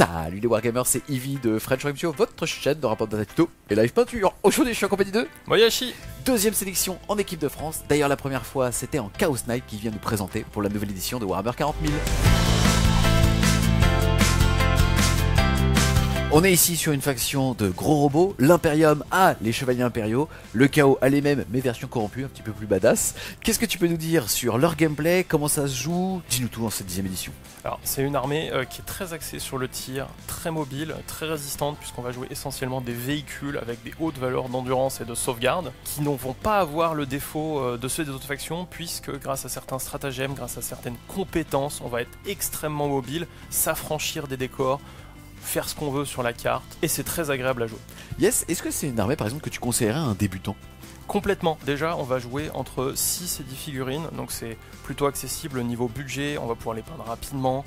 Salut les Wargamers, c'est Ivy de French Frame Show, votre chaîne de rapport de tuto et live peinture. Aujourd'hui je suis en compagnie de Moyashi. Deuxième sélection en équipe de France. D'ailleurs la première fois c'était en Chaos Knight qui vient nous présenter pour la nouvelle édition de Warhammer 40 000. On est ici sur une faction de gros robots. L'Imperium a les chevaliers impériaux, le chaos a les mêmes mais version corrompue, un petit peu plus badass. Qu'est-ce que tu peux nous dire sur leur gameplay, comment ça se joue? Dis-nous tout dans cette 10e édition. Alors c'est une armée qui est très axée sur le tir, très mobile, très résistante puisqu'on va jouer essentiellement des véhicules avec des hautes valeurs d'endurance et de sauvegarde qui ne vont pas avoir le défaut de ceux des autres factions puisque grâce à certains stratagèmes, grâce à certaines compétences, on va être extrêmement mobile, s'affranchir des décors, faire ce qu'on veut sur la carte, et c'est très agréable à jouer. Yes, est-ce que c'est une armée par exemple que tu conseillerais à un débutant? Complètement. Déjà, on va jouer entre 6 et 10 figurines, donc c'est plutôt accessible au niveau budget, on va pouvoir les peindre rapidement.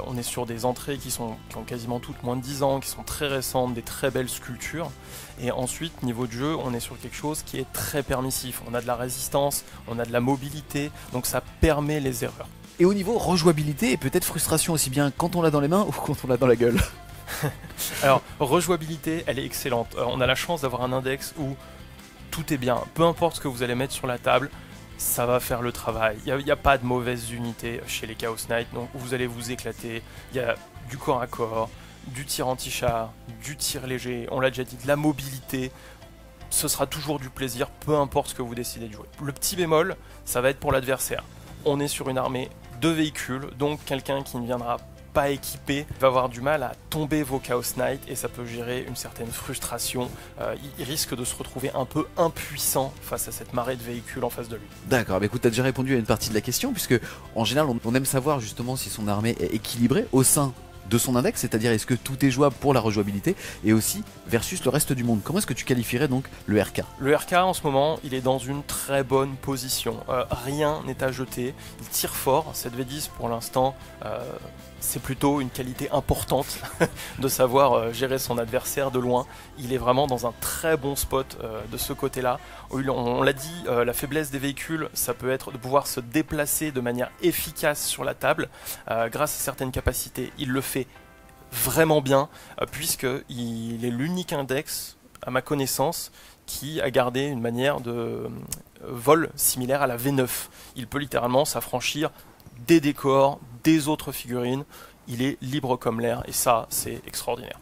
On est sur des entrées qui ont quasiment toutes moins de 10 ans, qui sont très récentes, des très belles sculptures. Et ensuite, niveau de jeu, on est sur quelque chose qui est très permissif. On a de la résistance, on a de la mobilité, donc ça permet les erreurs. Et au niveau rejouabilité et peut-être frustration aussi bien quand on l'a dans les mains ou quand on l'a dans la gueule? Alors, rejouabilité, elle est excellente. On a la chance d'avoir un index où tout est bien. Peu importe ce que vous allez mettre sur la table, ça va faire le travail. Il n'y a pas de mauvaises unités chez les Chaos Knight, donc vous allez vous éclater. Il y a du corps à corps, du tir anti-char, du tir léger, on l'a déjà dit, de la mobilité. Ce sera toujours du plaisir, peu importe ce que vous décidez de jouer. Le petit bémol, ça va être pour l'adversaire. On est sur une armée de véhicules, donc quelqu'un qui ne viendra pas équipé va avoir du mal à tomber vos Chaos Knight et ça peut gérer une certaine frustration. Il risque de se retrouver un peu impuissant face à cette marée de véhicules en face de lui. D'accord, bah écoute, t'as déjà répondu à une partie de la question puisque en général on aime savoir justement si son armée est équilibrée au sein de son index, c'est-à-dire est-ce que tout est jouable pour la rejouabilité et aussi versus le reste du monde. Comment est-ce que tu qualifierais donc le RK? Le RK en ce moment, il est dans une très bonne position. Rien n'est à jeter. Il tire fort. Cette V10 pour l'instant, c'est plutôt une qualité importante de savoir gérer son adversaire de loin. Il est vraiment dans un très bon spot de ce côté-là. On l'a dit, la faiblesse des véhicules, ça peut être de pouvoir se déplacer de manière efficace sur la table. Grâce à certaines capacités, il le fait vraiment bien, puisqu'il est l'unique index, à ma connaissance, qui a gardé une manière de vol similaire à la V9. Il peut littéralement s'affranchir des décors, des autres figurines, il est libre comme l'air, et ça, c'est extraordinaire.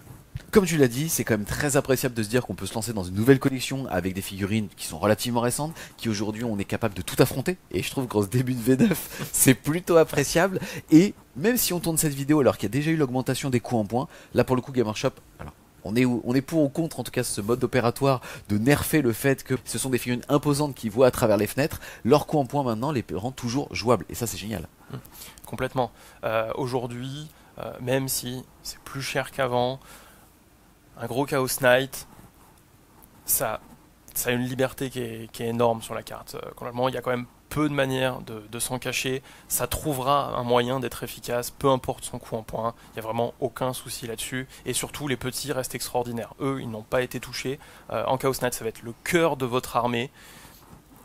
Comme tu l'as dit, c'est quand même très appréciable de se dire qu'on peut se lancer dans une nouvelle collection avec des figurines qui sont relativement récentes, qui aujourd'hui on est capable de tout affronter, et je trouve qu'en ce début de V9, c'est plutôt appréciable, et même si on tourne cette vidéo alors qu'il y a déjà eu l'augmentation des coûts en points, là pour le coup Gamershop, alors on est pour ou contre en tout cas ce mode opératoire de nerfer le fait que ce sont des figurines imposantes qui voient à travers les fenêtres, leur coût en points maintenant les rend toujours jouables, et ça c'est génial. Complètement. Aujourd'hui, même si c'est plus cher qu'avant, un gros Chaos Knight, ça a une liberté qui est énorme sur la carte. Complètement, il y a quand même peu de manières de s'en cacher. Ça trouvera un moyen d'être efficace, peu importe son coût en points. Il n'y a vraiment aucun souci là-dessus. Et surtout, les petits restent extraordinaires. Eux, ils n'ont pas été touchés. En Chaos Knight, ça va être le cœur de votre armée.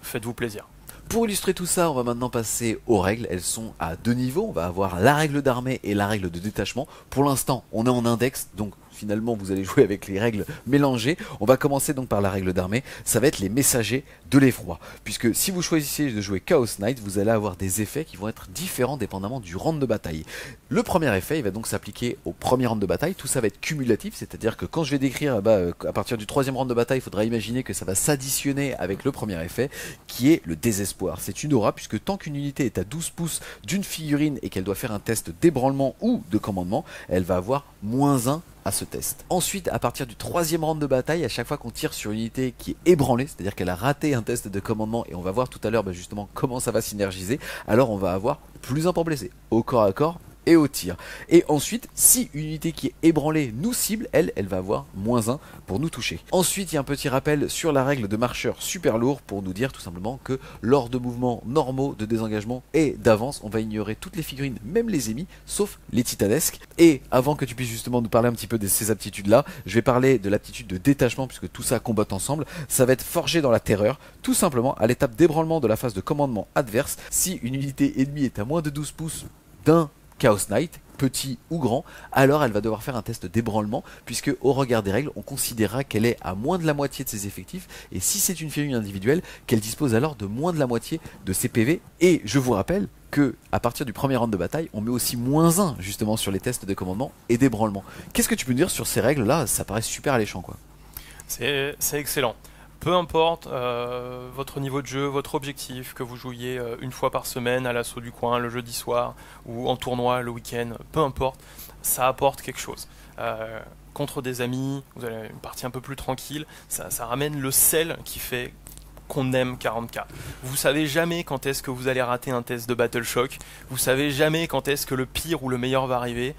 Faites-vous plaisir. Pour illustrer tout ça, on va maintenant passer aux règles. Elles sont à deux niveaux. On va avoir la règle d'armée et la règle de détachement. Pour l'instant, on est en index, donc finalement vous allez jouer avec les règles mélangées. On va commencer donc par la règle d'armée. Ça va être les messagers de l'effroi. Puisque si vous choisissez de jouer Chaos Knight, vous allez avoir des effets qui vont être différents dépendamment du round de bataille. Le premier effet, il va donc s'appliquer au premier round de bataille. Tout ça va être cumulatif, c'est-à-dire que quand je vais décrire à partir du troisième round de bataille, il faudra imaginer que ça va s'additionner avec le premier effet, qui est le désespoir. C'est une aura, puisque tant qu'une unité est à 12 pouces d'une figurine et qu'elle doit faire un test d'ébranlement ou de commandement, elle va avoir -1 à ce test. Ensuite, à partir du troisième round de bataille, à chaque fois qu'on tire sur une unité qui est ébranlée, c'est-à-dire qu'elle a raté un test de commandement, et on va voir tout à l'heure justement comment ça va synergiser, alors on va avoir +1 pour blesser, au corps à corps et au tir. Et ensuite, si une unité qui est ébranlée nous cible, elle va avoir -1 pour nous toucher. Ensuite, il y a un petit rappel sur la règle de marcheur super lourd pour nous dire tout simplement que lors de mouvements normaux de désengagement et d'avance, on va ignorer toutes les figurines, même les ennemis, sauf les titanesques. Et avant que tu puisses justement nous parler un petit peu de ces aptitudes-là, je vais parler de l'aptitude de détachement, puisque tout ça combat ensemble. Ça va être forgé dans la terreur, tout simplement à l'étape d'ébranlement de la phase de commandement adverse. Si une unité ennemie est à moins de 12 pouces d'un Chaos Knight, petit ou grand, alors elle va devoir faire un test d'ébranlement, puisque au regard des règles, on considérera qu'elle est à moins de la moitié de ses effectifs, et si c'est une figurine individuelle, qu'elle dispose alors de moins de la moitié de ses PV. Et je vous rappelle que à partir du premier round de bataille, on met aussi -1 justement sur les tests de commandement et d'ébranlement. Qu'est-ce que tu peux nous dire sur ces règles là? Ça paraît super alléchant quoi. C'est excellent. Peu importe votre niveau de jeu, votre objectif, que vous jouiez une fois par semaine à l'assaut du coin, le jeudi soir, ou en tournoi le week-end, peu importe, ça apporte quelque chose. Contre des amis, vous avez une partie un peu plus tranquille, ça ramène le sel qui fait qu'on aime 40K. Vous savez jamais quand est-ce que vous allez rater un test de Battle Shock, vous savez jamais quand est-ce que le pire ou le meilleur va arriver.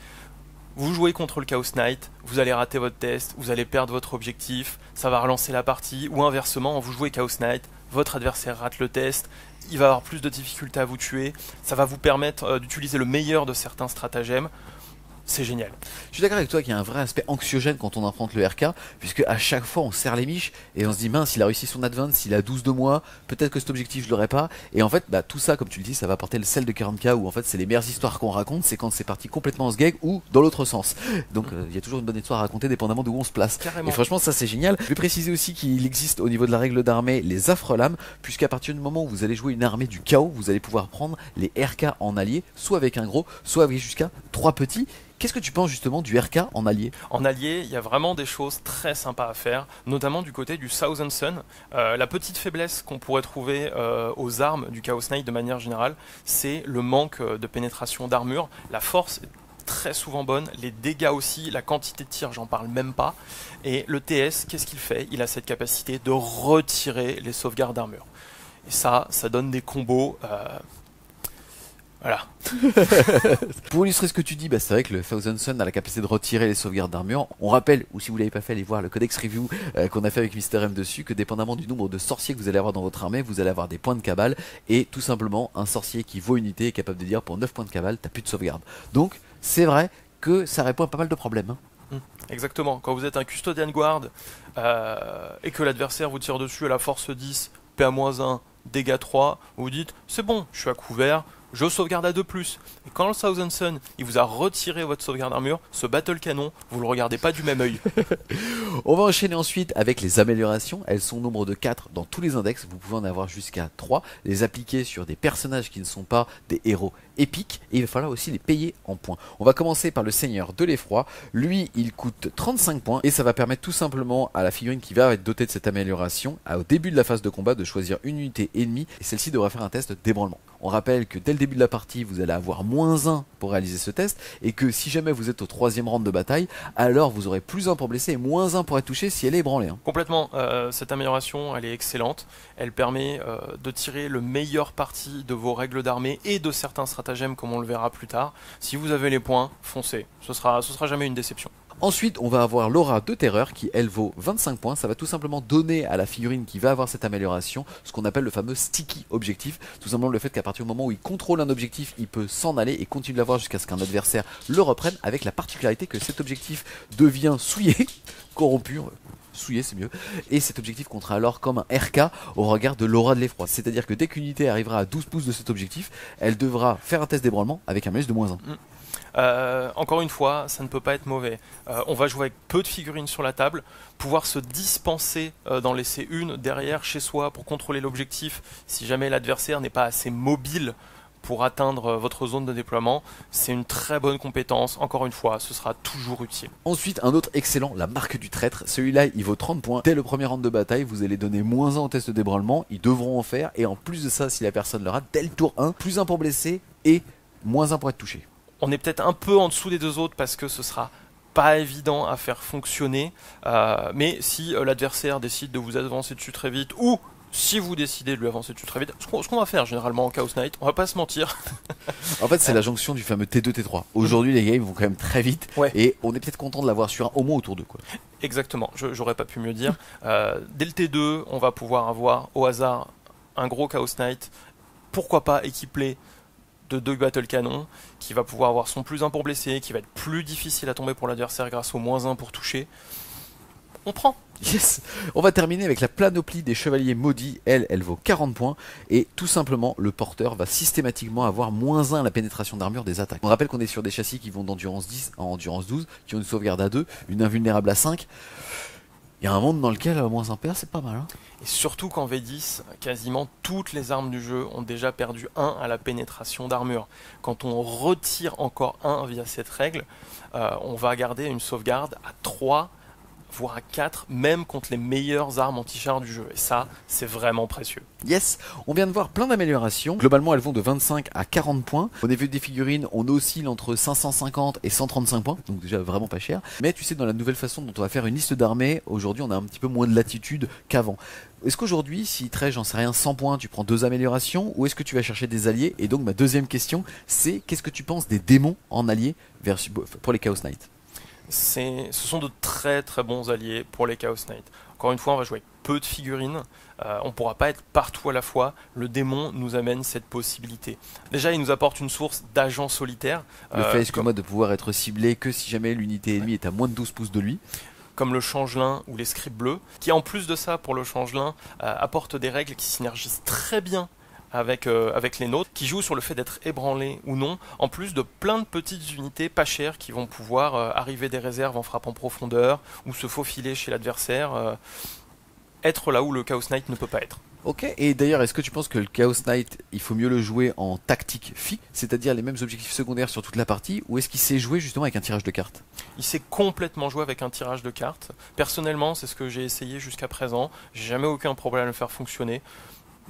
Vous jouez contre le Chaos Knight, vous allez rater votre test, vous allez perdre votre objectif, ça va relancer la partie, ou inversement, vous jouez Chaos Knight, votre adversaire rate le test, il va avoir plus de difficultés à vous tuer, ça va vous permettre d'utiliser le meilleur de certains stratagèmes. C'est génial. Je suis d'accord avec toi qu'il y a un vrai aspect anxiogène quand on affronte le RK, puisque à chaque fois on serre les miches et on se dit mince, il a réussi son advance, il a 12 de moi, peut-être que cet objectif je l'aurais pas. Et en fait, tout ça, comme tu le dis, ça va apporter le sel de 40K où en fait c'est les meilleures histoires qu'on raconte, c'est quand c'est parti complètement en sgeg ou dans l'autre sens. Donc il y a toujours une bonne histoire à raconter dépendamment d'où on se place. Carrément. Et franchement, ça c'est génial. Je vais préciser aussi qu'il existe au niveau de la règle d'armée les affres lames, puisqu'à partir du moment où vous allez jouer une armée du chaos, vous allez pouvoir prendre les RK en allié, soit avec un gros, soit avec jusqu'à 3 petits. Qu'est-ce que tu penses justement du RK en allié? En allié, il y a vraiment des choses très sympas à faire, notamment du côté du Thousand Sun. La petite faiblesse qu'on pourrait trouver aux armes du Chaos Knight de manière générale, c'est le manque de pénétration d'armure. La force est très souvent bonne, les dégâts aussi, la quantité de tir, j'en parle même pas. Et le TS, qu'est-ce qu'il fait? Il a cette capacité de retirer les sauvegardes d'armure. Et ça donne des combos... Voilà. Pour illustrer ce que tu dis, c'est vrai que le Thousand Sun a la capacité de retirer les sauvegardes d'armure. On rappelle, ou si vous l'avez pas fait, allez voir le codex review qu'on a fait avec Mister M dessus, que dépendamment du nombre de sorciers que vous allez avoir dans votre armée, vous allez avoir des points de cabale, et tout simplement, un sorcier qui vaut unité est capable de dire pour 9 points de cabale, t'as plus de sauvegarde. Donc, c'est vrai que ça répond à pas mal de problèmes. Exactement. Quand vous êtes un Custodian Guard et que l'adversaire vous tire dessus à la force 10, PA-1, dégâts 3, vous vous dites, c'est bon, je suis à couvert, je sauvegarde à 2+. Et quand le Thousand Sun, il vous a retiré votre sauvegarde d'armure, ce battle canon, vous le regardez pas du même œil. On va enchaîner ensuite avec les améliorations. Elles sont au nombre de 4 dans tous les index. Vous pouvez en avoir jusqu'à 3. Les appliquer sur des personnages qui ne sont pas des héros épiques. Et il va falloir aussi les payer en points. On va commencer par le Seigneur de l'Effroi. Lui, il coûte 35 points. Et ça va permettre tout simplement à la figurine qui va être dotée de cette amélioration, au début de la phase de combat, de choisir une unité ennemie. Et celle-ci devra faire un test d'ébranlement. On rappelle que dès le début de la partie, vous allez avoir -1 pour réaliser ce test, et que si jamais vous êtes au 3e round de bataille, alors vous aurez +1 pour blesser et -1 pour être touché si elle est ébranlée. Complètement, cette amélioration, elle est excellente. Elle permet de tirer le meilleur parti de vos règles d'armée et de certains stratagèmes, comme on le verra plus tard. Si vous avez les points, foncez. Ce sera jamais une déception. Ensuite, on va avoir l'aura de terreur qui, elle, vaut 25 points. Ça va tout simplement donner à la figurine qui va avoir cette amélioration ce qu'on appelle le fameux sticky objectif. Tout simplement le fait qu'à partir du moment où il contrôle un objectif, il peut s'en aller et continuer de l'avoir jusqu'à ce qu'un adversaire le reprenne, avec la particularité que cet objectif devient souillé, corrompu. Souillé, c'est mieux. Et cet objectif comptera alors comme un RK au regard de l'aura de l'effroi. C'est-à-dire que dès qu'une unité arrivera à 12 pouces de cet objectif, elle devra faire un test d'ébranlement avec un malus de -1. Encore une fois, ça ne peut pas être mauvais. On va jouer avec peu de figurines sur la table, pouvoir se dispenser d'en laisser une derrière chez soi pour contrôler l'objectif si jamais l'adversaire n'est pas assez mobile pour atteindre votre zone de déploiement, c'est une très bonne compétence. Encore une fois, ce sera toujours utile. Ensuite, un autre excellent, la marque du traître. Celui-là, il vaut 30 points. Dès le premier round de bataille, vous allez donner -1 au test d'ébranlement. Ils devront en faire. Et en plus de ça, si la personne le rate, dès le tour 1, +1 pour blesser et -1 pour être touché. On est peut-être un peu en dessous des deux autres parce que ce sera pas évident à faire fonctionner. Mais si l'adversaire décide de vous avancer dessus très vite, ou si vous décidez de lui avancer dessus très vite, ce qu'on va faire généralement en Chaos Knight, on va pas se mentir. En fait, c'est la jonction du fameux T2, T3. Aujourd'hui, les games vont quand même très vite. Ouais. Et on est peut-être content de l'avoir sur au moins autour d'eux, quoi. Exactement, j'aurais pas pu mieux dire. Dès le T2, on va pouvoir avoir au hasard un gros Chaos Knight. Pourquoi pas équipé de 2 battle canons, qui va pouvoir avoir son +1 pour blesser, qui va être plus difficile à tomber pour l'adversaire grâce au -1 pour toucher. on prend. Yes. On va terminer avec la panoplie des chevaliers maudits. Elle vaut 40 points. Et tout simplement, le porteur va systématiquement avoir -1 à la pénétration d'armure des attaques. On rappelle qu'on est sur des châssis qui vont d'endurance 10 à endurance 12, qui ont une sauvegarde à 2, une invulnérable à 5. Il y a un monde dans lequel -1 PA, c'est pas mal. Hein. Et surtout qu'en V10, quasiment toutes les armes du jeu ont déjà perdu 1 à la pénétration d'armure. Quand on retire encore 1 via cette règle, on va garder une sauvegarde à 3 voire à 4, même contre les meilleures armes anti-char du jeu. Et ça, c'est vraiment précieux. Yes, on vient de voir plein d'améliorations. Globalement, elles vont de 25 à 40 points. Au niveau des figurines, on oscille entre 550 et 135 points, donc déjà vraiment pas cher. Mais tu sais, dans la nouvelle façon dont on va faire une liste d'armées, aujourd'hui, on a un petit peu moins de latitude qu'avant. Est-ce qu'aujourd'hui, si très, j'en sais rien, 100 points, tu prends 2 améliorations, ou est-ce que tu vas chercher des alliés? Et donc, ma deuxième question, c'est qu'est-ce que tu penses des démons en alliés pour les Chaos Knights? Ce sont de très très bons alliés pour les Chaos Knights. Encore une fois, on va jouer avec peu de figurines, on ne pourra pas être partout à la fois. Le démon nous amène cette possibilité. Déjà, il nous apporte une source d'agents solitaires. Le fait, excuse-moi, de pouvoir être ciblé que si jamais l'unité ennemie est à moins de 12 pouces de lui. Comme le changelin ou les scripts bleus, qui en plus de ça, pour le changelin, apporte des règles qui synergisent très bien avec les nôtres, qui jouent sur le fait d'être ébranlé ou non, en plus de plein de petites unités pas chères qui vont pouvoir arriver des réserves en frappe en profondeur, ou se faufiler chez l'adversaire, être là où le Chaos Knight ne peut pas être. Ok, et d'ailleurs, est-ce que tu penses que le Chaos Knight, il faut mieux le jouer en tactique fixe, c'est-à-dire les mêmes objectifs secondaires sur toute la partie, ou est-ce qu'il sait jouer justement avec un tirage de cartes? Il sait complètement jouer avec un tirage de cartes. Personnellement, c'est ce que j'ai essayé jusqu'à présent, j'ai jamais aucun problème à le faire fonctionner.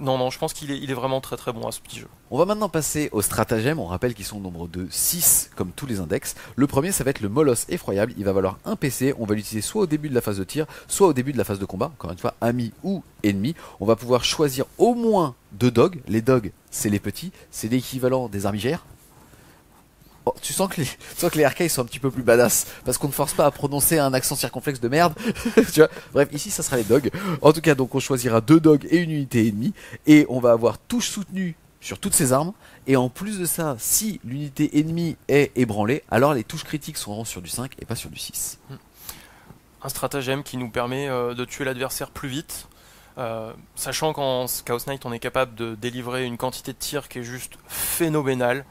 Non, je pense qu'il est vraiment très très bon à ce petit jeu. On va maintenant passer aux stratagèmes. On rappelle qu'ils sont au nombre de 6 comme tous les index. Le premier, ça va être le Molosse effroyable. Il va valoir 1 PC. On va l'utiliser soit au début de la phase de tir, soit au début de la phase de combat. Encore une fois, ami ou ennemi. On va pouvoir choisir au moins 2 dogs. Les dogs, c'est les petits. C'est l'équivalent des armigères. Oh, tu sens que les RK ils sont un petit peu plus badass parce qu'on ne force pas à prononcer un accent circonflexe de merde. Tu vois. Bref, ici ça sera les dogs. En tout cas, donc on choisira 2 dogs et une unité ennemie et on va avoir touche soutenue sur toutes ces armes. Et en plus de ça, si l'unité ennemie est ébranlée, alors les touches critiques seront sur du 5 et pas sur du 6. Un stratagème qui nous permet de tuer l'adversaire plus vite. Sachant qu'en Chaos Knight on est capable de délivrer une quantité de tir qui est juste phénoménale.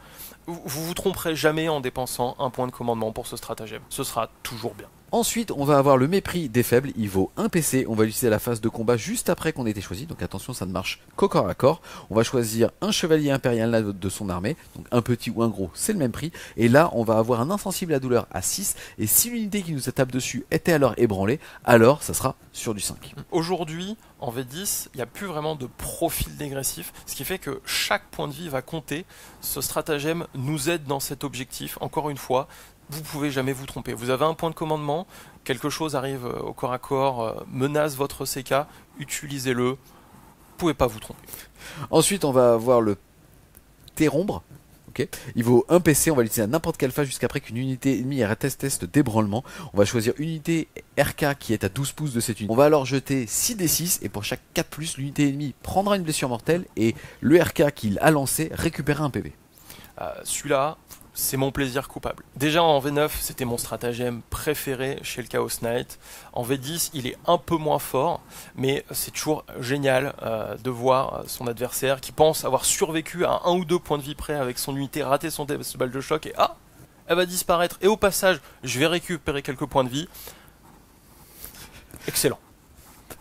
Vous vous tromperez jamais en dépensant un point de commandement pour ce stratagème. Ce sera toujours bien. Ensuite, on va avoir le mépris des faibles, il vaut 1 PC, on va l'utiliser à la phase de combat juste après qu'on ait été choisi, donc attention, ça ne marche qu'au corps à corps. On va choisir un chevalier impérial de son armée, donc un petit ou un gros, c'est le même prix, et là, on va avoir un insensible à la douleur à 6, et si l'unité qui nous tape dessus était alors ébranlée, alors ça sera sur du 5. Aujourd'hui, en V10, il n'y a plus vraiment de profil dégressif, ce qui fait que chaque point de vie va compter. Ce stratagème nous aide dans cet objectif, encore une fois. Vous pouvez jamais vous tromper. Vous avez un point de commandement, quelque chose arrive au corps à corps, menace votre CK, utilisez-le. Vous pouvez pas vous tromper. Ensuite, on va avoir le Thérombre. Okay. Il vaut 1 PC, on va l'utiliser à n'importe quelle phase jusqu'après qu'une unité ennemie ait un test d'ébranlement. On va choisir une unité RK qui est à 12 pouces de cette unité. On va alors jeter 6d6 et pour chaque 4+, l'unité ennemie prendra une blessure mortelle et le RK qu'il a lancé récupérera un PV. Celui-là, c'est mon plaisir coupable. Déjà en V9, c'était mon stratagème préféré chez le Chaos Knight. En V10, il est un peu moins fort, mais c'est toujours génial de voir son adversaire qui pense avoir survécu à 1 ou 2 points de vie près avec son unité, rater son balle de choc et elle va disparaître. Et au passage, je vais récupérer quelques points de vie. Excellent.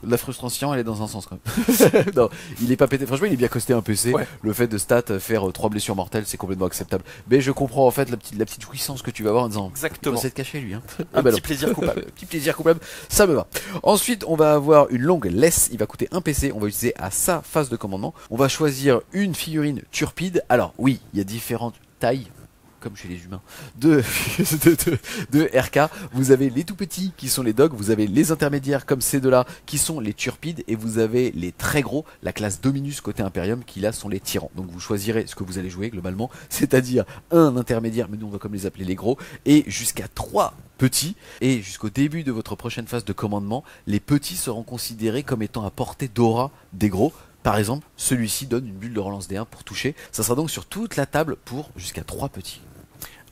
La frustration, elle est dans un sens quand même. Non, il est pas pété. Franchement, il est bien costé un PC. Ouais. Le fait de faire 3 blessures mortelles, c'est complètement acceptable. Mais je comprends en fait la petite jouissance que tu vas avoir en disant. Exactement. Il va s'être caché lui. Hein. Un petit plaisir coupable. Petit plaisir coupable, ça me va. Ensuite, on va avoir une longue laisse. Il va coûter 1 PC. On va utiliser à sa phase de commandement. On va choisir une figurine turpide. Alors oui, il y a différentes tailles. Comme chez les humains, de RK. Vous avez les tout petits qui sont les dogs, vous avez les intermédiaires comme ces deux-là qui sont les turpides, et vous avez les très gros, la classe Dominus côté Imperium qui là sont les tyrans. Donc vous choisirez ce que vous allez jouer globalement, c'est-à-dire un intermédiaire, mais nous on va comme les appeler les gros, et jusqu'à 3 petits, et jusqu'au début de votre prochaine phase de commandement, les petits seront considérés comme étant à portée d'aura des gros. Par exemple, celui-ci donne une bulle de relance D1 pour toucher. Ça sera donc sur toute la table pour jusqu'à 3 petits.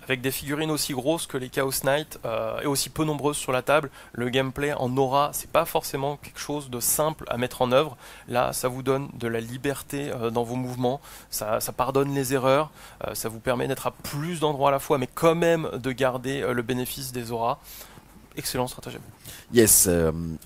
Avec des figurines aussi grosses que les Chaos Knight et aussi peu nombreuses sur la table, le gameplay en aura, c'est pas forcément quelque chose de simple à mettre en œuvre. Là, ça vous donne de la liberté dans vos mouvements, ça pardonne les erreurs, ça vous permet d'être à plus d'endroits à la fois, mais quand même de garder le bénéfice des auras. Excellent stratagème. Yes.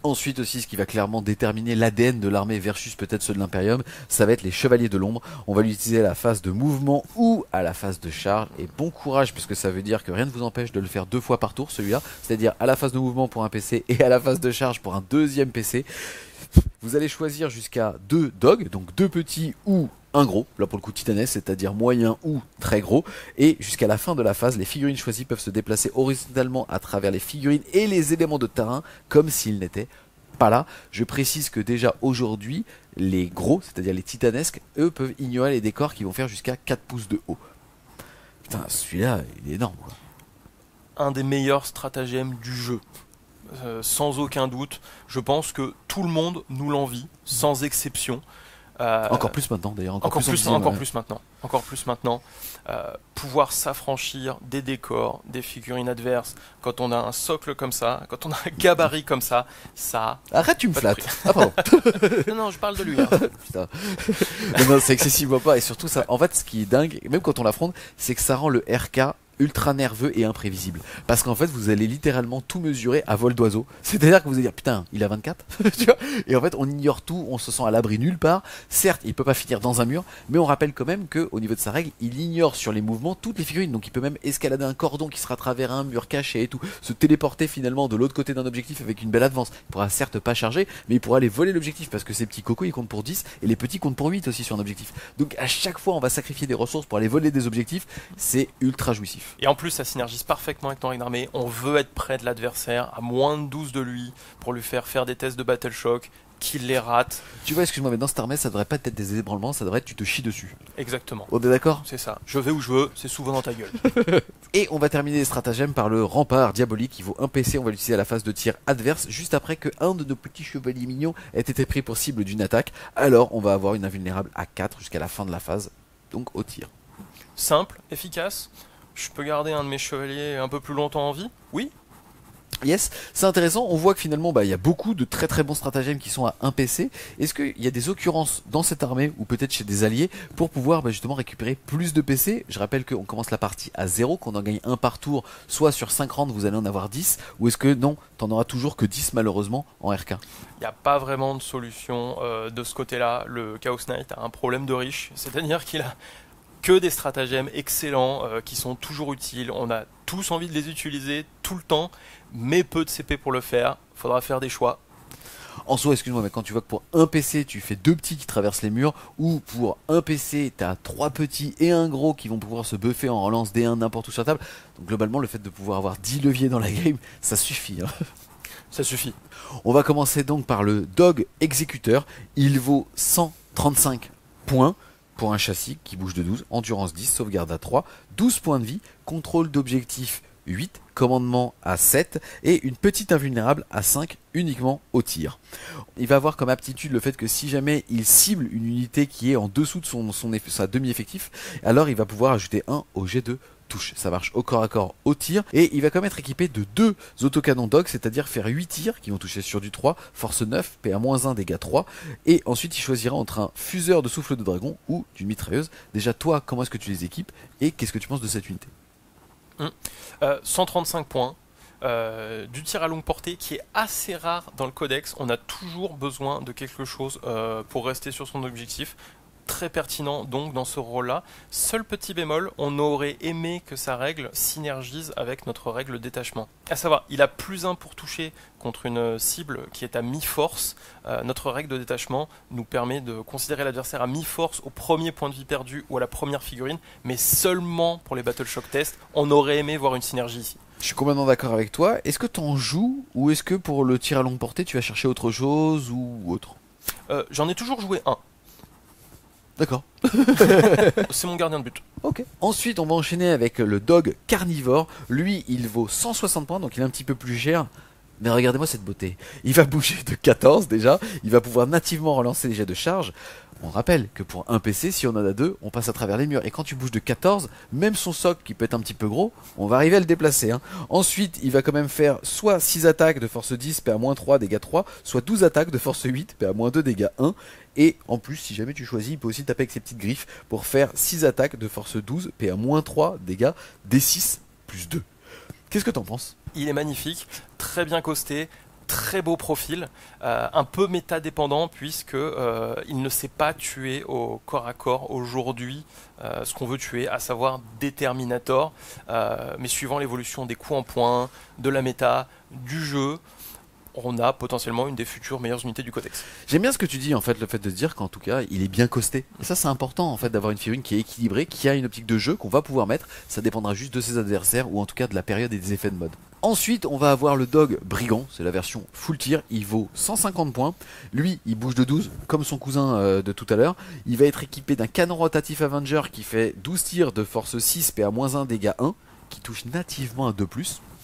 Ensuite aussi, ce qui va clairement déterminer l'ADN de l'armée versus peut-être ceux de l'Imperium, ça va être les chevaliers de l'ombre. On va l'utiliser à la phase de mouvement ou à la phase de charge. Et bon courage, puisque ça veut dire que rien ne vous empêche de le faire 2 fois par tour, celui-là. C'est-à-dire à la phase de mouvement pour un PC et à la phase de charge pour un deuxième PC. Vous allez choisir jusqu'à 2 dogs, donc 2 petits ou un gros, là pour le coup titanesque, c'est-à-dire moyen ou très gros, et jusqu'à la fin de la phase, les figurines choisies peuvent se déplacer horizontalement à travers les figurines et les éléments de terrain, comme s'ils n'étaient pas là. Je précise que déjà aujourd'hui, les gros, c'est-à-dire les titanesques, eux peuvent ignorer les décors qui vont faire jusqu'à 4 pouces de haut. Putain, celui-là, il est énorme, quoi. Un des meilleurs stratagèmes du jeu. Sans aucun doute, je pense que tout le monde nous l'envie, sans exception. Encore plus maintenant d'ailleurs. Encore plus maintenant. Pouvoir s'affranchir des décors, des figurines adverses, quand on a un socle comme ça, quand on a un gabarit comme ça, ça... Arrête, tu me flattes. Ah pardon. Non, je parle de lui. Hein. Putain. Non, c'est excessivement pas. Et surtout, ça, en fait, ce qui est dingue, même quand on l'affronte, c'est que ça rend le RK ultra nerveux et imprévisible. Parce qu'en fait, vous allez littéralement tout mesurer à vol d'oiseau. C'est-à-dire que vous allez dire, putain, il a 24. Tu vois, et en fait, on ignore tout, on se sent à l'abri nulle part. Certes, il peut pas finir dans un mur, mais on rappelle quand même que au niveau de sa règle, il ignore sur les mouvements toutes les figurines. Donc il peut même escalader un cordon qui sera à travers un mur caché et tout, se téléporter finalement de l'autre côté d'un objectif avec une belle avance. Il pourra certes pas charger, mais il pourra aller voler l'objectif parce que ces petits cocos, ils comptent pour 10 et les petits comptent pour 8 aussi sur un objectif. Donc à chaque fois, on va sacrifier des ressources pour aller voler des objectifs. C'est ultra jouissif. Et en plus, ça synergise parfaitement avec ton règle d'armée. On veut être près de l'adversaire, à moins de 12 de lui, pour lui faire des tests de Battle Shock, qu'il les rate. Tu vois, excuse-moi, mais dans cette armée, ça devrait pas être des ébranlements, ça devrait être tu te chies dessus. Exactement. On est d'accord ? C'est ça. Je vais où je veux, c'est souvent dans ta gueule. Et on va terminer les stratagèmes par le rempart diabolique qui vaut 1 PC. On va l'utiliser à la phase de tir adverse, juste après que un de nos petits chevaliers mignons ait été pris pour cible d'une attaque. Alors, on va avoir une invulnérable à 4 jusqu'à la fin de la phase, donc au tir. Simple, efficace. Je peux garder un de mes chevaliers un peu plus longtemps en vie ? Oui. Yes, c'est intéressant, on voit que finalement il y a beaucoup de très très bons stratagèmes qui sont à 1 PC. Est-ce qu'il y a des occurrences dans cette armée ou peut-être chez des alliés pour pouvoir justement récupérer plus de PC? Je rappelle qu'on commence la partie à 0, qu'on en gagne un par tour, soit sur 5 rounds vous allez en avoir 10, ou est-ce que non, t'en auras toujours que 10 malheureusement en RK? Il n'y a pas vraiment de solution de ce côté-là. Le Chaos Knight a un problème de riche, c'est-à-dire qu'il a que des stratagèmes excellents qui sont toujours utiles. On a tous envie de les utiliser tout le temps, mais peu de CP pour le faire. Faudra faire des choix. En soi, excuse-moi, mais quand tu vois que pour un PC tu fais 2 petits qui traversent les murs, ou pour un PC t'as 3 petits et un gros qui vont pouvoir se buffer en relance D1 n'importe où sur la table, donc globalement le fait de pouvoir avoir 10 leviers dans la game, ça suffit. Hein. Ça suffit. On va commencer donc par le Dog Exécuteur. Il vaut 135 points. Pour un châssis qui bouge de 12, endurance 10, sauvegarde à 3, 12 points de vie, contrôle d'objectif 8, commandement à 7 et une petite invulnérable à 5 uniquement au tir. Il va avoir comme aptitude le fait que si jamais il cible une unité qui est en dessous de sa demi-effectif, alors il va pouvoir ajouter 1 au jet de touche. Ça marche au corps à corps au tir et il va quand même être équipé de 2 autocanons dog, c'est-à-dire faire 8 tirs qui vont toucher sur du 3, force 9, PA-1, dégâts 3 et ensuite il choisira entre un fuseur de souffle de dragon ou d'une mitrailleuse. Déjà toi, comment est-ce que tu les équipes et qu'est-ce que tu penses de cette unité? 135 points, du tir à longue portée qui est assez rare dans le codex. On a toujours besoin de quelque chose pour rester sur son objectif. Très pertinent donc dans ce rôle-là. Seul petit bémol, on aurait aimé que sa règle synergise avec notre règle détachement. À savoir, il a +1 pour toucher contre une cible qui est à mi-force. Notre règle de détachement nous permet de considérer l'adversaire à mi-force au premier point de vie perdu ou à la première figurine, mais seulement pour les Battle Shock tests. On aurait aimé voir une synergie ici. Je suis complètement d'accord avec toi. Est-ce que tu en joues ou est-ce que pour le tir à longue portée tu vas chercher autre chose ou autre? J'en ai toujours joué un. D'accord. C'est mon gardien de but. Ok. Ensuite, on va enchaîner avec le Dog Carnivore. Lui, il vaut 160 points, donc il est un petit peu plus cher. Mais regardez-moi cette beauté. Il va bouger de 14 déjà, il va pouvoir nativement relancer les jets de charge. On rappelle que pour un PC, si on en a deux, on passe à travers les murs. Et quand tu bouges de 14, même son socle qui peut être un petit peu gros, on va arriver à le déplacer. Ensuite, il va quand même faire soit 6 attaques de force 10, PA-3, dégâts 3, soit 12 attaques de force 8, PA-2, dégâts 1. Et en plus, si jamais tu choisis, il peut aussi taper avec ses petites griffes pour faire 6 attaques de force 12, PA-3, dégâts D6 plus 2. Qu'est-ce que t'en penses ? Il est magnifique, très bien costé, très beau profil, un peu méta-dépendant puisque il ne sait pas tuer au corps à corps aujourd'hui ce qu'on veut tuer, à savoir Déterminator, mais suivant l'évolution des coups en points, de la méta, du jeu, on a potentiellement une des futures meilleures unités du codex. J'aime bien ce que tu dis en fait, le fait de dire qu'en tout cas il est bien costé. Et ça c'est important en fait d'avoir une figurine qui est équilibrée, qui a une optique de jeu qu'on va pouvoir mettre. Ça dépendra juste de ses adversaires ou en tout cas de la période et des effets de mode. Ensuite on va avoir le Dog Brigand, c'est la version full tir, il vaut 150 points. Lui il bouge de 12 comme son cousin de tout à l'heure. Il va être équipé d'un canon rotatif Avenger qui fait 12 tirs de force 6 PA-1 dégâts 1, qui touche nativement à 2+.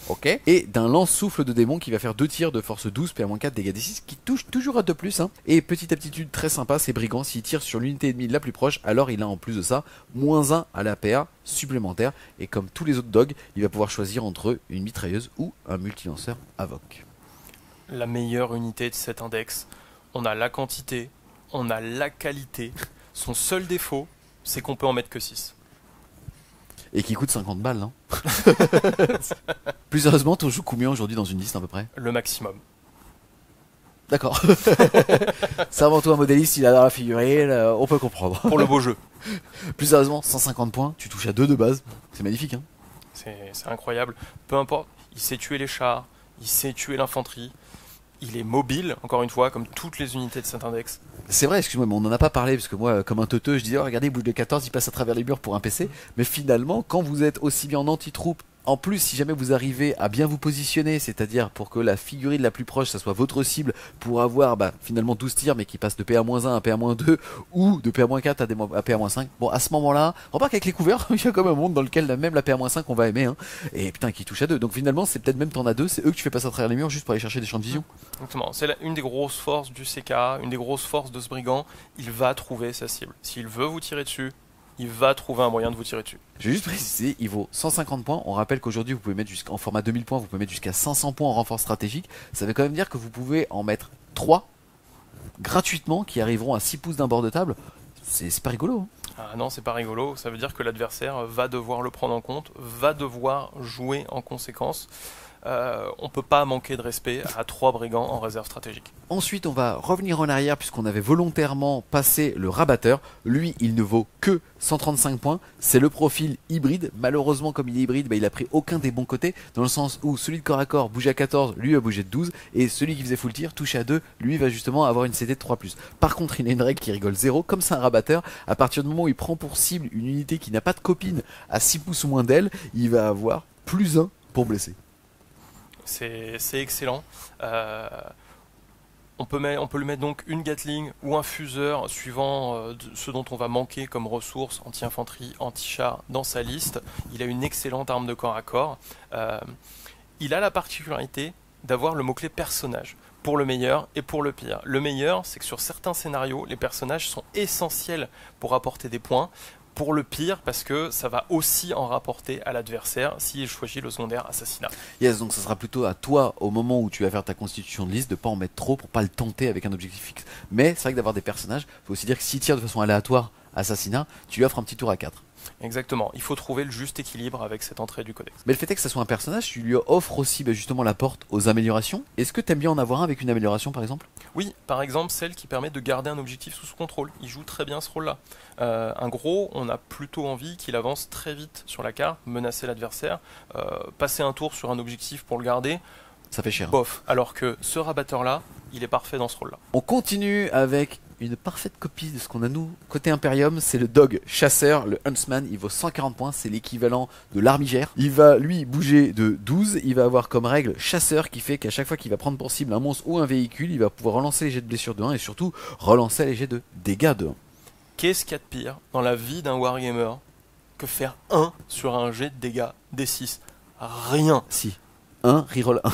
Ok. Et d'un lance-souffle de démon qui va faire 2 tirs de force 12, PA-4, dégâts D6, qui touche toujours à 2+. Et petite aptitude très sympa, c'est Brigand, s'il tire sur l'unité ennemie la plus proche, alors il a en plus de ça, -1 à la PA supplémentaire. Et comme tous les autres dogs, il va pouvoir choisir entre une mitrailleuse ou un multilanceur Avoc. La meilleure unité de cet index, on a la quantité, on a la qualité. Son seul défaut, c'est qu'on peut en mettre que 6. Et qui coûte 50 balles, non? Plus sérieusement, tu joues combien aujourd'hui dans une liste à peu près? Le maximum. D'accord. C'est avant tout un modéliste, il adore la figurine, on peut comprendre. Pour le beau jeu. Plus sérieusement, 150 points, tu touches à 2 de base, c'est magnifique. Hein. C'est incroyable. Peu importe, il sait tuer les chars, il sait tuer l'infanterie. Il est mobile, encore une fois, comme toutes les unités de cet index. C'est vrai, excuse-moi, mais on n'en a pas parlé, parce que moi, comme un teuteux, je disais, oh, regardez, il bouge de 14, il passe à travers les murs pour un PC. Mais finalement, quand vous êtes aussi bien en anti-troupe, en plus, si jamais vous arrivez à bien vous positionner, c'est-à-dire pour que la figurine la plus proche, ça soit votre cible, pour avoir finalement 12 tirs, mais qui passent de PA-1 à PA-2, ou de PA-4 à PA-5, bon, à ce moment-là, remarque qu'avec les couverts, il y a comme un monde dans lequel même la PA-5, on va aimer, hein, et putain, qui touche à 2. Donc finalement, c'est peut-être même t'en as 2, c'est eux que tu fais passer à travers les murs juste pour aller chercher des champs de vision. Exactement, c'est une des grosses forces du CK, une des grosses forces de ce brigand, il va trouver sa cible. S'il veut vous tirer dessus, il va trouver un moyen de vous tirer dessus. Je vais juste préciser, il vaut 150 points. On rappelle qu'aujourd'hui, vous pouvez mettre en format 2000 points, vous pouvez mettre jusqu'à 500 points en renfort stratégique. Ça veut quand même dire que vous pouvez en mettre 3 gratuitement qui arriveront à 6 pouces d'un bord de table. C'est pas rigolo. Hein. Ah non, c'est pas rigolo. Ça veut dire que l'adversaire va devoir le prendre en compte, va devoir jouer en conséquence. On peut pas manquer de respect à 3 brigands en réserve stratégique. Ensuite, on va revenir en arrière puisqu'on avait volontairement passé le rabatteur. Lui, il ne vaut que 135 points. C'est le profil hybride. Malheureusement, comme il est hybride, il a pris aucun des bons côtés. Dans le sens où celui de corps à corps bouge à 14, lui a bougé de 12. Et celui qui faisait full tir, touché à 2, lui va justement avoir une CD de 3+. Par contre, il a une règle qui rigole 0. Comme c'est un rabatteur, à partir du moment où il prend pour cible une unité qui n'a pas de copine à 6 pouces ou moins d'elle, il va avoir +1 pour blesser. C'est excellent. On peut lui mettre donc une Gatling ou un fuseur suivant ce dont on va manquer comme ressources anti-infanterie, anti-char dans sa liste. Il a une excellente arme de corps à corps. Il a la particularité d'avoir le mot-clé personnage pour le meilleur et pour le pire. Le meilleur, c'est que sur certains scénarios, les personnages sont essentiels pour apporter des points. Pour le pire, parce que ça va aussi en rapporter à l'adversaire s'il choisit le secondaire assassinat. Yes, donc ça sera plutôt à toi, au moment où tu vas faire ta constitution de liste, de pas en mettre trop pour pas le tenter avec un objectif fixe. Mais c'est vrai que d'avoir des personnages, faut aussi dire que s'il tire de façon aléatoire assassinat, tu lui offres un petit tour à 4. Exactement, il faut trouver le juste équilibre avec cette entrée du codex. Mais le fait est que ça soit un personnage, tu lui offres aussi justement la porte aux améliorations. Est-ce que t'aimes bien en avoir un avec une amélioration par exemple? Oui, par exemple celle qui permet de garder un objectif sous contrôle. Il joue très bien ce rôle-là. Un gros, on a plutôt envie qu'il avance très vite sur la carte, menacer l'adversaire, passer un tour sur un objectif pour le garder. Ça fait cher. Bof, alors que ce rabatteur-là, il est parfait dans ce rôle-là. On continue avec une parfaite copie de ce qu'on a nous côté Imperium, c'est le Dog Chasseur, le Huntsman. Il vaut 140 points, c'est l'équivalent de l'armigère. Il va lui bouger de 12, il va avoir comme règle chasseur qui fait qu'à chaque fois qu'il va prendre pour cible un monstre ou un véhicule, il va pouvoir relancer les jets de blessure de 1 et surtout relancer les jets de dégâts de 1. Qu'est-ce qu'il y a de pire dans la vie d'un wargamer que faire 1 sur un jet de dégâts D6? Rien. Si, 1, reroll 1.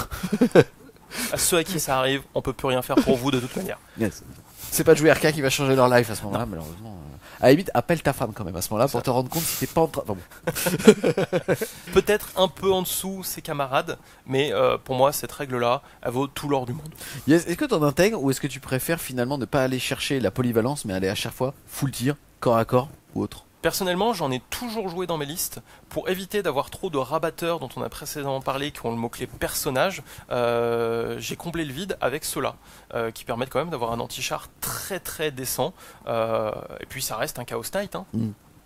À ceux à qui ça arrive, on peut plus rien faire pour vous de toute manière. Yes. C'est pas de jouer RK qui va changer leur life à ce moment-là, malheureusement. À la limite, appelle ta femme quand même à ce moment-là pour te rendre compte si t'es pas en train. Enfin bon. Peut-être un peu en dessous ses camarades, mais pour moi, cette règle-là, elle vaut tout l'or du monde. Yes. Est-ce que t'en intègres ou est-ce que tu préfères finalement ne pas aller chercher la polyvalence mais aller à chaque fois full tir, corps à corps ou autre? Personnellement, j'en ai toujours joué dans mes listes pour éviter d'avoir trop de rabatteurs dont on a précédemment parlé qui ont le mot-clé personnage. J'ai comblé le vide avec ceux-là qui permettent quand même d'avoir un anti-char très très décent. Et puis ça reste un Chaos Knight. Hein.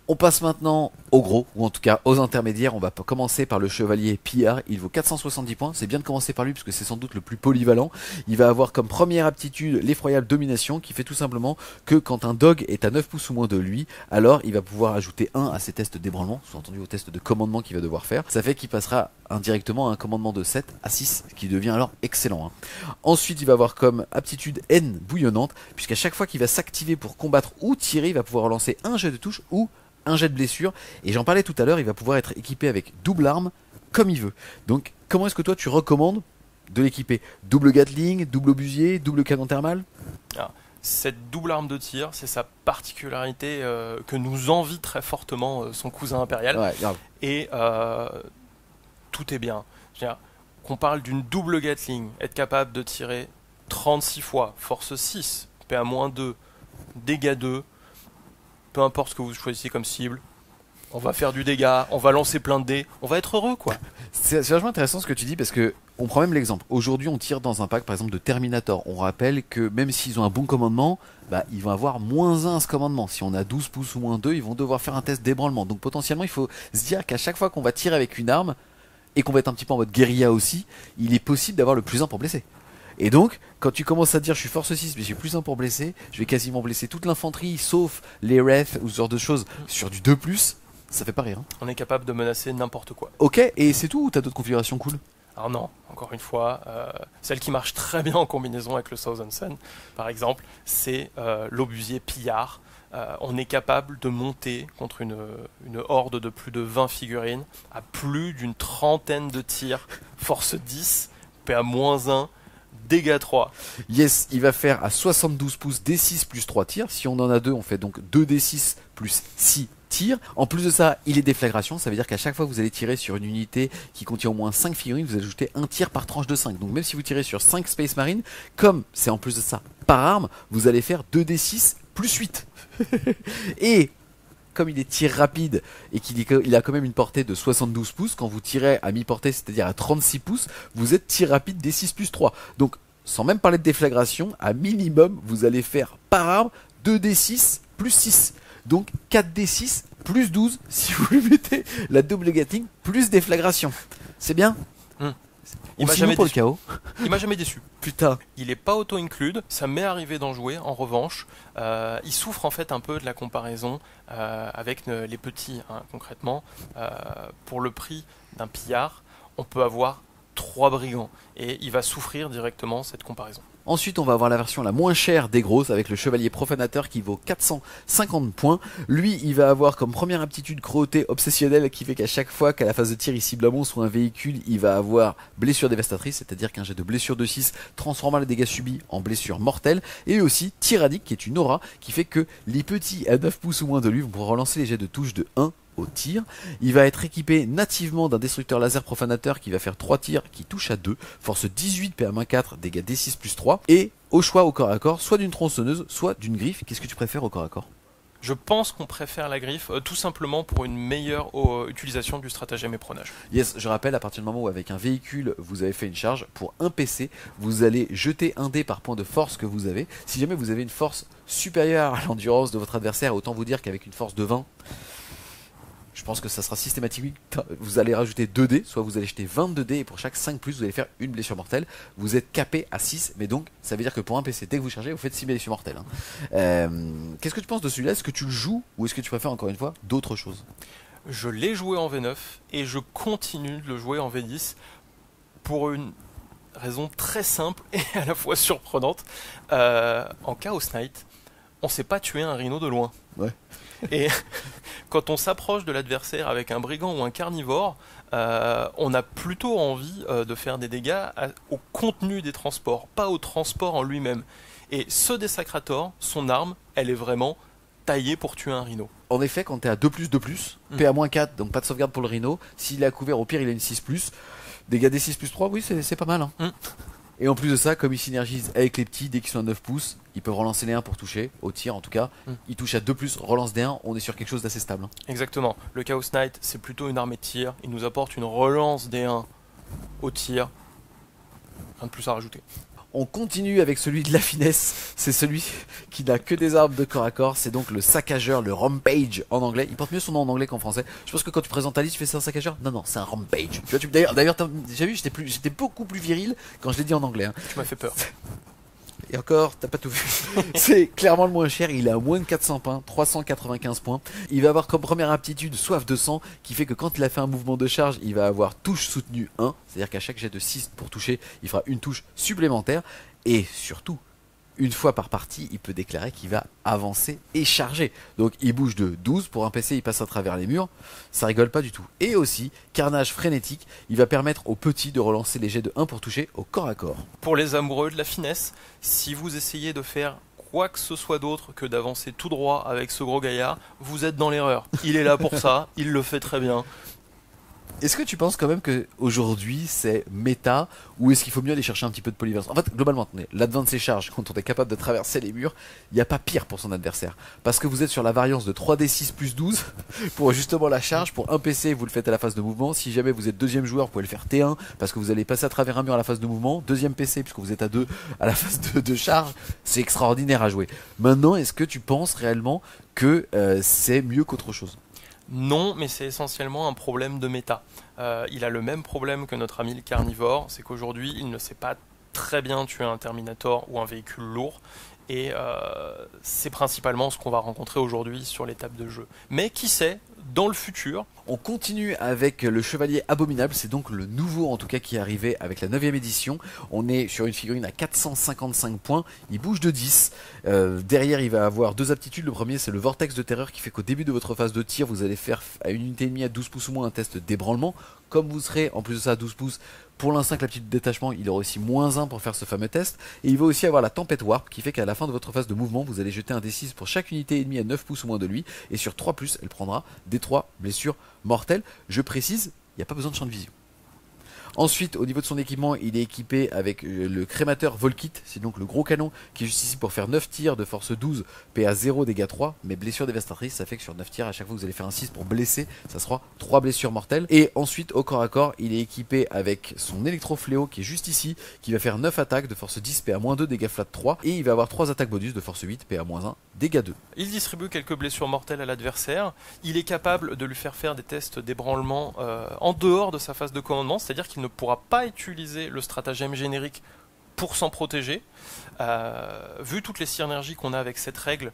On passe maintenant au gros, ou en tout cas aux intermédiaires. On va commencer par le chevalier Pillard. Il vaut 470 points. C'est bien de commencer par lui parce que c'est sans doute le plus polyvalent. Il va avoir comme première aptitude l'effroyable domination qui fait tout simplement que quand un dog est à 9 pouces ou moins de lui, alors il va pouvoir ajouter 1 à ses tests d'ébranlement, sous-entendu au test de commandement qu'il va devoir faire. Ça fait qu'il passera indirectement à un commandement de 7 à 6 qui devient alors excellent. Ensuite, il va avoir comme aptitude haine bouillonnante puisqu'à chaque fois qu'il va s'activer pour combattre ou tirer, il va pouvoir relancer un jet de touche ou un jet de blessure, et j'en parlais tout à l'heure, il va pouvoir être équipé avec double arme comme il veut. Donc comment est-ce que toi tu recommandes de l'équiper? Double Gatling, double obusier, double canon thermal? Cette double arme de tir, c'est sa particularité que nous envie très fortement son cousin impérial. Ouais, grave. Et tout est bien. Qu'on parle d'une double Gatling, être capable de tirer 36 fois, force 6, PA-2, dégâts 2, peu importe ce que vous choisissez comme cible, on va faire du dégât, on va lancer plein de dés, on va être heureux quoi. C'est vachement intéressant ce que tu dis parce que on prend même l'exemple. Aujourd'hui, on tire dans un pack par exemple de Terminator. On rappelle que même s'ils ont un bon commandement, ils vont avoir -1 à ce commandement. Si on a 12 pouces ou -2, ils vont devoir faire un test d'ébranlement. Donc potentiellement, il faut se dire qu'à chaque fois qu'on va tirer avec une arme et qu'on va être un petit peu en mode guérilla aussi, il est possible d'avoir le +1 pour blesser. Et donc, quand tu commences à dire je suis force 6 mais j'ai +1 pour blesser, je vais quasiment blesser toute l'infanterie sauf les Wraith ou ce genre de choses sur du 2+, ça fait pas rire. Hein. On est capable de menacer n'importe quoi. Ok, et c'est tout ou t'as d'autres configurations cool? Alors non, encore une fois, celle qui marche très bien en combinaison avec le Thousand Sun, par exemple, c'est l'obusier Pillard. On est capable de monter contre une horde de plus de 20 figurines à plus d'une trentaine de tirs, force 10, PA-1, dégâts 3. Yes, il va faire à 72 pouces D6 plus 3 tirs. Si on en a 2, on fait donc 2D6 plus 6 tirs. En plus de ça, il est déflagration. Ça veut dire qu'à chaque fois que vous allez tirer sur une unité qui contient au moins 5 figurines, vous ajoutez un tir par tranche de 5. Donc même si vous tirez sur 5 Space Marine, comme c'est en plus de ça par arme, vous allez faire 2D6 plus 8. Et comme il est tir rapide et qu'il a quand même une portée de 72 pouces, quand vous tirez à mi-portée, c'est-à-dire à 36 pouces, vous êtes tir rapide D6 plus 3. Donc, sans même parler de déflagration, à minimum, vous allez faire par arme 2D6 plus 6. Donc, 4D6 plus 12 si vous lui mettez la double Gatling plus déflagration. C'est bien? Il m'a jamais pour déçu. le chaos. Il m'a jamais déçu. Putain. Il est pas auto-include, ça m'est arrivé d'en jouer, en revanche. Il souffre en fait un peu de la comparaison avec les petits, hein, concrètement. Pour le prix d'un pillard, on peut avoir 3 brigands, et il va souffrir directement cette comparaison. Ensuite, on va avoir la version la moins chère des grosses avec le chevalier profanateur qui vaut 450 points. Lui, il va avoir comme première aptitude cruauté obsessionnelle qui fait qu'à chaque fois qu'à la phase de tir il cible un monstre ou un véhicule, il va avoir blessure dévastatrice, c'est-à-dire qu'un jet de blessure de 6 transformera les dégâts subis en blessure mortelle. Et aussi tyrannique qui est une aura qui fait que les petits à 9 pouces ou moins de lui vont pouvoir relancer les jets de touche de 1 au tir. Il va être équipé nativement d'un destructeur laser profanateur qui va faire 3 tirs qui touchent à 2, force 18 PA-4, dégâts D6 plus 3, et au choix au corps à corps, soit d'une tronçonneuse, soit d'une griffe. Qu'est-ce que tu préfères au corps à corps? Je pense qu'on préfère la griffe, tout simplement pour une meilleure utilisation du stratagème épronage. Yes, je rappelle, à partir du moment où avec un véhicule vous avez fait une charge, pour un PC, vous allez jeter un dé par point de force que vous avez. Si jamais vous avez une force supérieure à l'endurance de votre adversaire, autant vous dire qu'avec une force de 20, je pense que ça sera systématique. Vous allez rajouter 2 dés, soit vous allez jeter 22 dés et pour chaque 5 plus, vous allez faire une blessure mortelle. Vous êtes capé à 6, mais donc ça veut dire que pour un PC, dès que vous chargez, vous faites 6 blessures mortelles. Qu'est-ce que tu penses de celui-là? Est-ce que tu le joues ou est-ce que tu préfères encore une fois d'autres choses? Je l'ai joué en V9 et je continue de le jouer en V10 pour une raison très simple et à la fois surprenante. En Chaos Knight, on sait pas tuer un rhino de loin. Ouais. Et quand on s'approche de l'adversaire avec un brigand ou un carnivore, on a plutôt envie de faire des dégâts au contenu des transports, pas au transport en lui-même. Et ce Desecrator, son arme, elle est vraiment taillée pour tuer un rhino. En effet, quand t'es à 2+, PA-4, donc pas de sauvegarde pour le rhino. S'il est à couvert, au pire, il a une 6+. Dégâts des 6+3, oui, c'est pas mal. Hein. Et en plus de ça, comme il synergise avec les petits, dès qu'ils sont à 9 pouces, ils peuvent relancer les 1 pour toucher, au tir en tout cas. Il touche à 2+, relance des 1, on est sur quelque chose d'assez stable. Hein. Exactement. Le Chaos Knight, c'est plutôt une armée de tir. Il nous apporte une relance des 1 au tir. Rien de plus à rajouter. On continue avec celui de la finesse, c'est celui qui n'a que des armes de corps à corps, c'est donc le saccageur, le rampage en anglais. Il porte mieux son nom en anglais qu'en français. Je pense que quand tu présentes ta liste, tu fais ça un saccageur. Non, c'est un rampage. Tu vois, d'ailleurs, j'ai vu, j'étais beaucoup plus viril quand je l'ai dit en anglais. Hein. Tu m'as fait peur. Et encore, t'as pas tout vu. C'est clairement le moins cher, il est à moins de 400 points, 395 points. Il va avoir comme première aptitude soif de sang, qui fait que quand il a fait un mouvement de charge, il va avoir touche soutenue 1, c'est-à-dire qu'à chaque jet de 6 pour toucher, il fera une touche supplémentaire. Et surtout, une fois par partie, il peut déclarer qu'il va avancer et charger. Donc il bouge de 12, pour un PC il passe à travers les murs, ça rigole pas du tout. Et aussi, carnage frénétique, il va permettre aux petits de relancer les jets de 1 pour toucher au corps à corps. Pour les amoureux de la finesse, si vous essayez de faire quoi que ce soit d'autre que d'avancer tout droit avec ce gros gaillard, vous êtes dans l'erreur. Il est là pour ça, il le fait très bien. Est-ce que tu penses quand même qu'aujourd'hui c'est méta ou est-ce qu'il faut mieux aller chercher un petit peu de polyvalence? En fait, globalement, l'advance charge, quand on est capable de traverser les murs, il n'y a pas pire pour son adversaire. Parce que vous êtes sur la variance de 3d6 plus 12 pour justement la charge. Pour un PC, vous le faites à la phase de mouvement. Si jamais vous êtes deuxième joueur, vous pouvez le faire T1 parce que vous allez passer à travers un mur à la phase de mouvement. Deuxième PC, puisque vous êtes à 2 à la phase de charge, c'est extraordinaire à jouer. Maintenant, est-ce que tu penses réellement que c'est mieux qu'autre chose? Non, mais c'est essentiellement un problème de méta. Il a le même problème que notre ami le carnivore, c'est qu'aujourd'hui il ne sait pas très bien tuer un Terminator ou un véhicule lourd, et c'est principalement ce qu'on va rencontrer aujourd'hui sur les tables de jeu. Mais qui sait, dans le futur... On continue avec le Chevalier Abominable, c'est donc le nouveau en tout cas qui est arrivé avec la 9ème édition. On est sur une figurine à 455 points, il bouge de 10. Derrière il va avoir deux aptitudes, le premier c'est le Vortex de Terreur qui fait qu'au début de votre phase de tir vous allez faire à une unité ennemie à 12 pouces ou moins un test d'ébranlement. Comme vous serez en plus de ça à 12 pouces, pour l'instant avec la petite détachement il aura aussi -1 pour faire ce fameux test. Et il va aussi avoir la Tempête Warp qui fait qu'à la fin de votre phase de mouvement vous allez jeter un D6 pour chaque unité ennemie à 9 pouces ou moins de lui. Et sur 3+, elle prendra des 3 blessures mortelles. Je précise, il n'y a pas besoin de champ de vision. Ensuite, au niveau de son équipement, il est équipé avec le crémateur Volkit, c'est donc le gros canon qui est juste ici pour faire 9 tirs de force 12, PA 0, dégâts 3, mais blessure dévastatrice, ça fait que sur 9 tirs, à chaque fois que vous allez faire un 6 pour blesser, ça sera 3 blessures mortelles. Et ensuite, au corps à corps, il est équipé avec son électro-fléau qui est juste ici, qui va faire 9 attaques de force 10, PA-2, dégâts flat 3, et il va avoir 3 attaques bonus de force 8, PA-1, dégâts 2. Il distribue quelques blessures mortelles à l'adversaire, il est capable de lui faire des tests d'ébranlement en dehors de sa phase de commandement, c'est-à-dire qu'il ne pourra pas utiliser le stratagème générique pour s'en protéger. Vu toutes les synergies qu'on a avec cette règle,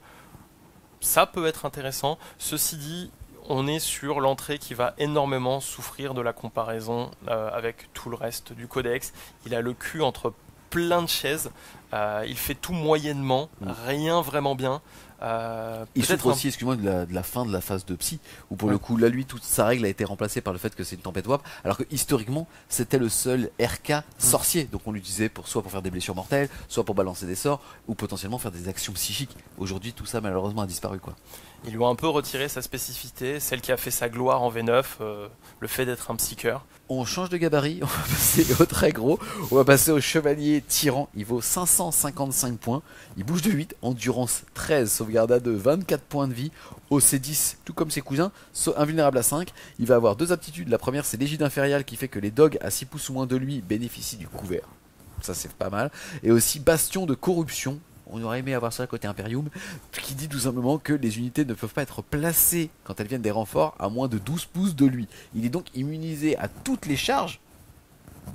ça peut être intéressant. Ceci dit, on est sur l'entrée qui va énormément souffrir de la comparaison avec tout le reste du codex. Il a le cul entre plein de chaises, il fait tout moyennement, rien vraiment bien. Il souffre aussi, excuse-moi, de la fin de la phase de psy, où pour le coup, là, lui, toute sa règle a été remplacée par le fait que c'est une tempête warp, alors que historiquement, c'était le seul RK sorcier. Donc on l'utilisait soit pour faire des blessures mortelles, soit pour balancer des sorts, ou potentiellement faire des actions psychiques. Aujourd'hui, tout ça, malheureusement, a disparu, quoi. Ils lui ont un peu retiré sa spécificité, celle qui a fait sa gloire en V9, le fait d'être un psycheur. On change de gabarit, on va passer au très gros, on va passer au Chevalier Tyran, il vaut 555 points, il bouge de 8, endurance 13, sauvegarde à 2, 24 points de vie, OC10, tout comme ses cousins, invulnérable à 5, il va avoir deux aptitudes, la première c'est l'égide impériale qui fait que les dogs à 6 pouces ou moins de lui bénéficient du couvert, ça c'est pas mal, et aussi bastion de corruption. On aurait aimé avoir ça côté Imperium, qui dit tout simplement que les unités ne peuvent pas être placées quand elles viennent des renforts à moins de 12 pouces de lui. Il est donc immunisé à toutes les charges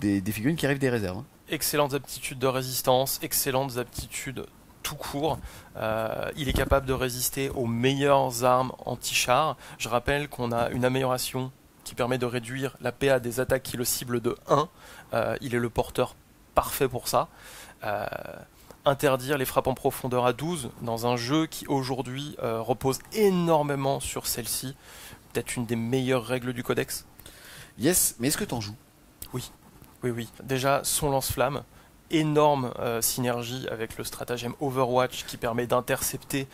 des figurines qui arrivent des réserves. Excellentes aptitudes de résistance, excellentes aptitudes tout court. Il est capable de résister aux meilleures armes anti-char. Je rappelle qu'on a une amélioration qui permet de réduire la PA des attaques qui le ciblent de 1. Il est le porteur parfait pour ça. interdire les frappes en profondeur à 12 dans un jeu qui aujourd'hui repose énormément sur celle-ci. Peut-être une des meilleures règles du codex. Yes, mais est-ce que t'en joues? Oui. Déjà, son lance-flamme, énorme synergie avec le stratagème Overwatch qui permet d'intercepter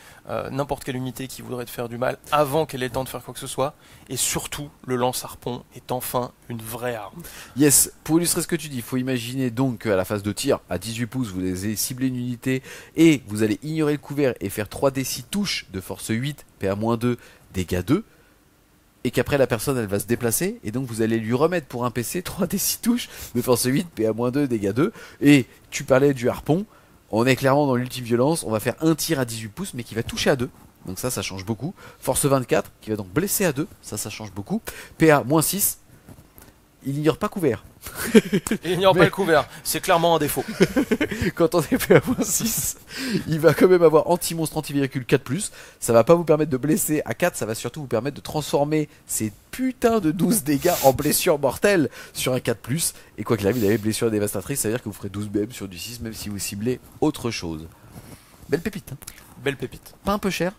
n'importe quelle unité qui voudrait te faire du mal avant qu'elle ait le temps de faire quoi que ce soit. Et surtout, le lance-harpon est enfin une vraie arme. Yes, pour illustrer ce que tu dis, il faut imaginer donc qu'à la phase de tir, à 18 pouces, vous allez cibler une unité et vous allez ignorer le couvert et faire 3d6 touches de force 8, PA-2, dégâts 2. Et qu'après la personne elle va se déplacer et donc vous allez lui remettre pour un PC 3d6 touches de force 8, PA-2, dégâts 2. Et tu parlais du harpon, on est clairement dans l'ulti-violence, on va faire un tir à 18 pouces mais qui va toucher à 2. Donc ça change beaucoup. Force 24 qui va donc blesser à 2, ça change beaucoup. PA-6, il n'ignore pas couvert. Il ignore pas le couvert, c'est clairement un défaut. Quand on est PA-6, il va quand même avoir anti-monstre, anti-véhicule 4+. Ça va pas vous permettre de blesser à 4, ça va surtout vous permettre de transformer ces putains de 12 dégâts en blessure mortelle sur un 4+. Et quoi qu'il arrive, il avait blessure dévastatrice, ça veut dire que vous ferez 12 BM sur du 6 même si vous ciblez autre chose. Belle pépite. Belle pépite. Pas un peu cher?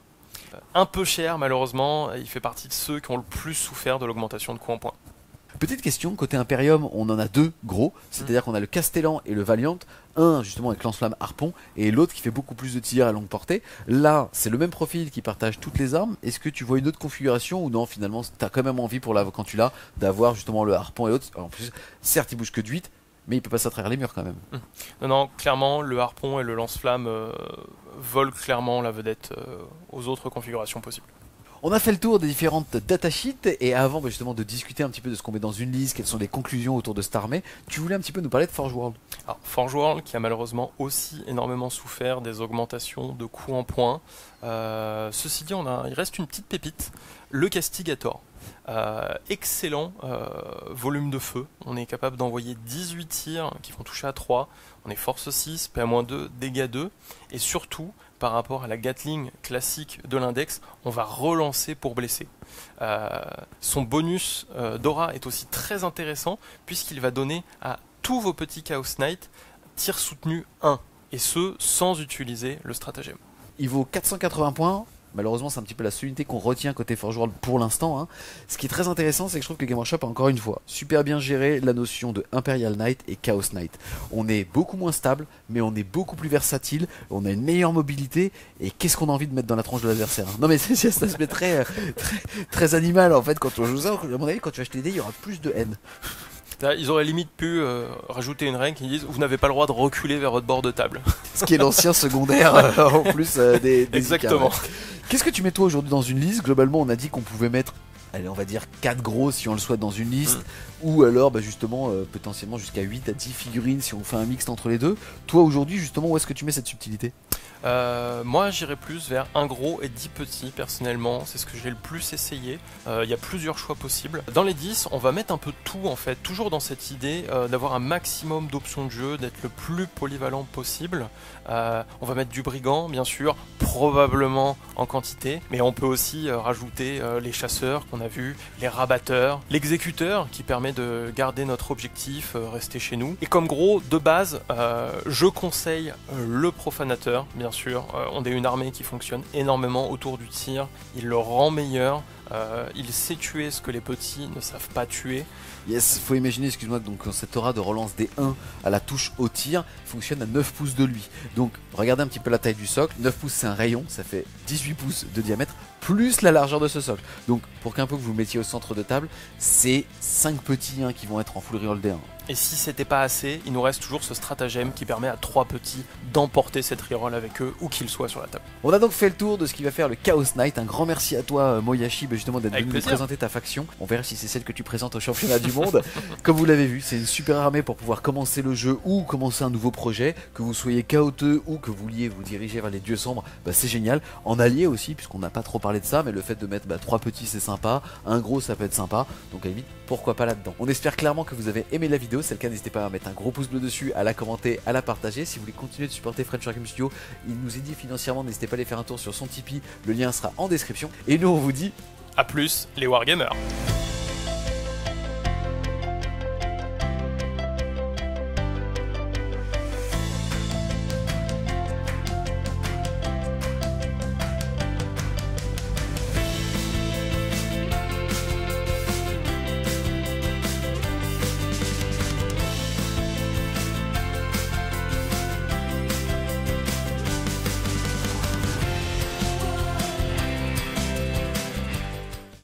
Un peu cher malheureusement, il fait partie de ceux qui ont le plus souffert de l'augmentation de coût en points. Petite question, côté Imperium, on en a deux gros, c'est-à-dire qu'on a le Castellan et le Valiant, un justement avec lance-flamme harpon, et l'autre qui fait beaucoup plus de tirs à longue portée. Là, c'est le même profil qui partage toutes les armes. Est-ce que tu vois une autre configuration ou non, finalement, t'as quand même envie pour quand tu l'as, d'avoir justement le harpon et l'autre. En plus, certes, il bouge que de 8, mais il peut passer à travers les murs quand même. Non, clairement, le harpon et le lance-flamme volent clairement la vedette aux autres configurations possibles. On a fait le tour des différentes datasheets et avant justement de discuter un petit peu de ce qu'on met dans une liste, quelles sont les conclusions autour de cette armée, tu voulais un petit peu nous parler de Forge World. Alors, Forge World qui a malheureusement aussi énormément souffert des augmentations de coûts en points. Ceci dit, il reste une petite pépite, le Castigator. Excellent volume de feu, on est capable d'envoyer 18 tirs qui vont toucher à 3, on est force 6, PA-2, dégâts 2, et surtout par rapport à la Gatling classique de l'index, on va relancer pour blesser. Son bonus d'aura est aussi très intéressant puisqu'il va donner à tous vos petits Chaos Knight tir soutenu 1, et ce sans utiliser le stratagème. Il vaut 480 points. Malheureusement, c'est un petit peu la seule unité qu'on retient côté Forge World pour l'instant. Hein. Ce qui est très intéressant, c'est que je trouve que Game Workshop a encore une fois super bien géré la notion de Imperial Knight et Chaos Knight. On est beaucoup moins stable, mais on est beaucoup plus versatile, on a une meilleure mobilité, et qu'est-ce qu'on a envie de mettre dans la tronche de l'adversaire. Non mais c'est cet aspect très animal en fait quand on joue ça. À mon avis, quand tu vas acheter des dés, il y aura plus de haine. Ils auraient limite pu rajouter une règle qui disent vous n'avez pas le droit de reculer vers votre bord de table. Ce qui est l'ancien secondaire en plus des Exactement. Icar, ouais. Qu'est-ce que tu mets toi aujourd'hui dans une liste? Globalement, on a dit qu'on pouvait mettre, allez, on va dire 4 gros si on le souhaite dans une liste, ou alors justement potentiellement jusqu'à 8 à 10 figurines si on fait un mixte entre les deux. Toi aujourd'hui justement, où est-ce que tu mets cette subtilité? Moi j'irais plus vers un gros et 10 petits personnellement, c'est ce que j'ai le plus essayé. Il y a plusieurs choix possibles. Dans les 10 on va mettre un peu de tout en fait, toujours dans cette idée d'avoir un maximum d'options de jeu, d'être le plus polyvalent possible. On va mettre du brigand bien sûr, probablement en quantité, mais on peut aussi rajouter les chasseurs qu'on a vus, les rabatteurs, l'exécuteur qui permet de garder notre objectif, rester chez nous. Et comme gros, de base, je conseille le profanateur, bien sûr. On est une armée qui fonctionne énormément autour du tir, il le rend meilleur, il sait tuer ce que les petits ne savent pas tuer. Yes, faut imaginer, excuse-moi, donc cette aura de relance des 1 à la touche au tir fonctionne à 9 pouces de lui. Donc regardez un petit peu la taille du socle, 9 pouces c'est un rayon, ça fait 18 pouces de diamètre, plus la largeur de ce socle. Donc pour qu'un peu que vous mettiez au centre de table, c'est 5 petits qui vont être en full reroll D1. Et si c'était pas assez, il nous reste toujours ce stratagème qui permet à 3 petits d'emporter cette reroll avec eux, où qu'ils soient sur la table. On a donc fait le tour de ce qui va faire le Chaos Knight. Un grand merci à toi Moyashi justement d'être venu nous présenter ta faction. On verra si c'est celle que tu présentes au championnat du monde. Comme vous l'avez vu, c'est une super armée pour pouvoir commencer le jeu ou commencer un nouveau projet. Que vous soyez chaoteux ou que vous vouliez vous diriger vers les dieux sombres, c'est génial. En allié aussi, puisqu'on n'a pas trop parlé de ça, mais le fait de mettre 3 petits c'est sympa, un gros ça peut être sympa, donc à la limite pourquoi pas là-dedans. On espère clairement que vous avez aimé la vidéo, c'est le cas, n'hésitez pas à mettre un gros pouce bleu dessus, à la commenter, à la partager. Si vous voulez continuer de supporter French Game Studio, il nous aide financièrement, n'hésitez pas à aller faire un tour sur son Tipeee, le lien sera en description. Et nous on vous dit à plus les Wargamers.